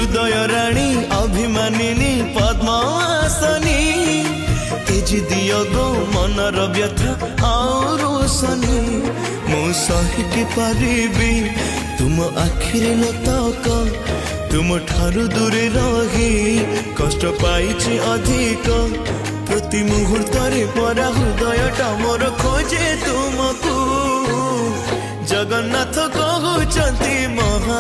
हृदय राणी अभिमानिनी पद्मासनी तेजी दियो गो मनर व्यथा आउ रोशनी मु सहिकी पारिबी तुम आखिरे लतक तुम ठारू दूरे रही कष्ट पाइछि अधिक प्रति मुहूर्तरे परा हृदयटा मोर खोजे तुमको जगन्नाथ कहउचंती महा